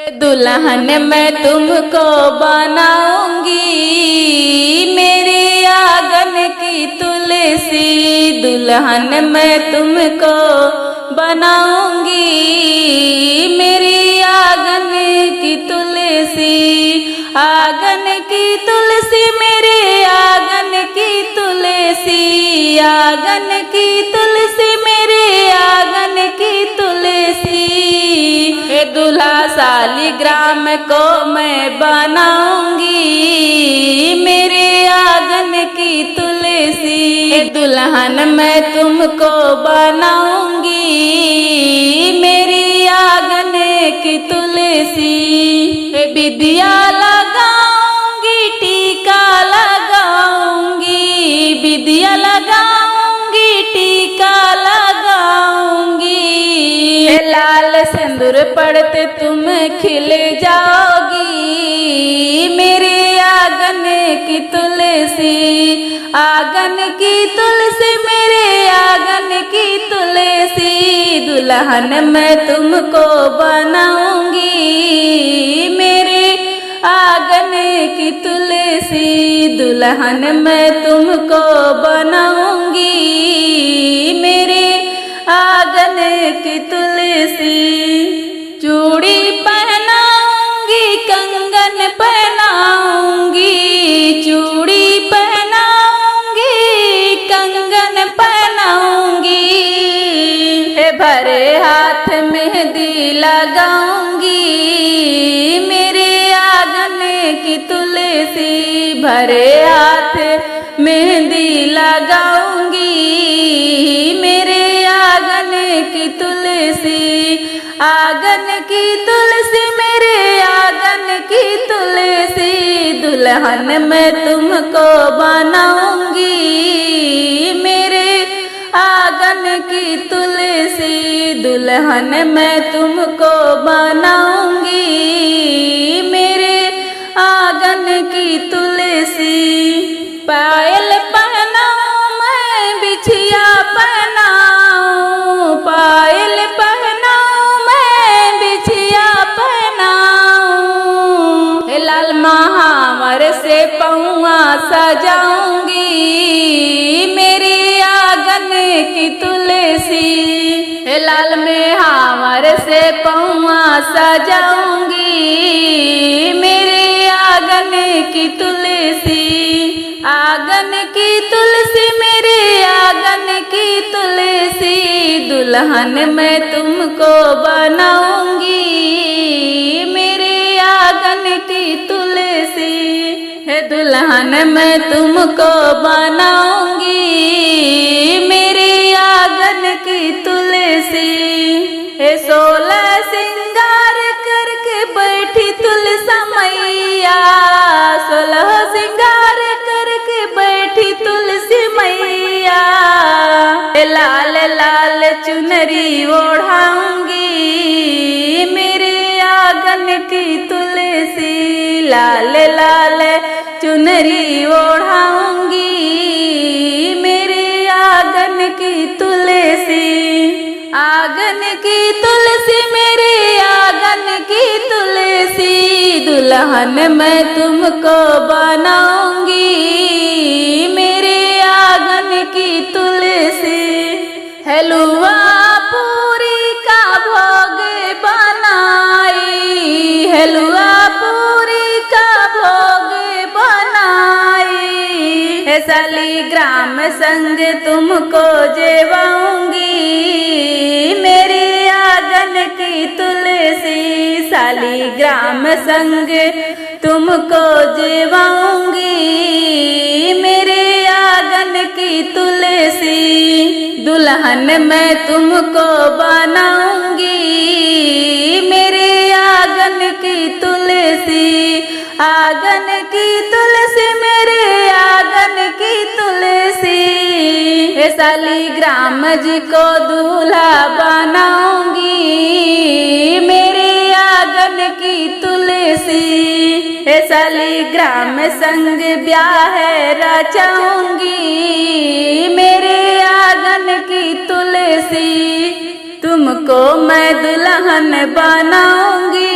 दुल्हन मैं तुमको बनाऊंगी मेरे आंगन की तुलसी। दुल्हन मैं तुमको बनाऊंगी मेरे आंगन की तुलसी। आंगन की तुलसी मेरे आंगन की तुलसी। आंगन की तुलसी मेरे आंगन की तुलसी। हे दूल्हा सालिग्राम को मैं बनाऊंगी मेरे आंगन की तुलसी। हे दुल्हन मैं तुमको बनाऊंगी मेरी आंगन की तुलसी। हे विद्या लगाऊंगी टीका लगाऊंगी। विद्या लगाऊंगी टीका लगाऊंगी। हे लाल सिंदूर पड़ते तुम खिल जाओगी मेरे आंगन की तुलसी। आंगन की तुलसी मेरे आंगन की तुलसी। दुल्हन मैं तुमको बनाऊंगी मेरे आंगन की तुलसी। दुल्हन मैं तुमको बनाऊंगी मेरे आंगन की तुलसी। चूड़ी पहनाऊंगी कंगन पहनाऊंगी। चूड़ी पहनाऊंगी कंगन पहनाऊंगी। हे भरे हाथ मेहंदी लगाऊंगी मेरे आंगन की तुलसी। भरे हाथ मेहंदी लगाऊंगी मेरे आंगन की तुलसी। आंगन की तुलसी मेरे आंगन की तुलसी। दुल्हन मैं तुमको बनाऊंगी मेरे आंगन की तुलसी। दुल्हन मैं तुमको बनाऊंगी मेरे आंगन की तुलसी। पायल पहनाऊं मैं बिछिया पहनाऊं। पायल पहनाऊं मैं बिछिया पहनाऊं। हे लाल महावर से पौआ सजाऊंगी मेरे आंगन की तुलसी। हे लाल महावर से पौआ सजाऊंगी मेरे आंगन की तुलसी। आंगन की तुलसी मेरे आंगन की तुलसी। दुल्हन मैं तुमको बनाऊंगी मेरे आंगन की तुलसी। हे दुल्हन मैं तुमको बनाऊंगी मेरे आंगन की तुलसी। हे 16 सिंगार करके बैठी तुलसा मैया। 16 सिंगार करके बैठी तुलसी मैया। लाल लाल चुनरी ओढ़ाऊंगी मेरे आंगन की तुलसी। लाल लाल चुनरी ओढ़ाऊंगी मेरे आंगन की तुलसी। आंगन की तुलसी मेरे आंगन की तुलसी। दुल्हन मैं तुमको बनाऊंगी मेरे आंगन की तुलसी। हलवा पूरी का भोग बनाई। हलवा पूरी का भोग बनाई। हे सालिग्राम संग तुमको जेवाऊंगी मेरे आंगन की तुलसी। सालिग्राम संग तुमको जेवाऊंगी मेरे आंगन की तुलसी। दुल्हन मैं तुमको बनाऊंगी मेरे आंगन की तुलसी। आंगन की तुलसी मेरे आंगन की तुलसी। हे सालिग्राम जी को दूल्हा बनाऊंगी मेरे आंगन की तुलसी। हे सालिग्राम संग ब्याह रचाऊंगी मेरे आंगन की तुलसी। तुमको मैं दुल्हन बनाऊंगी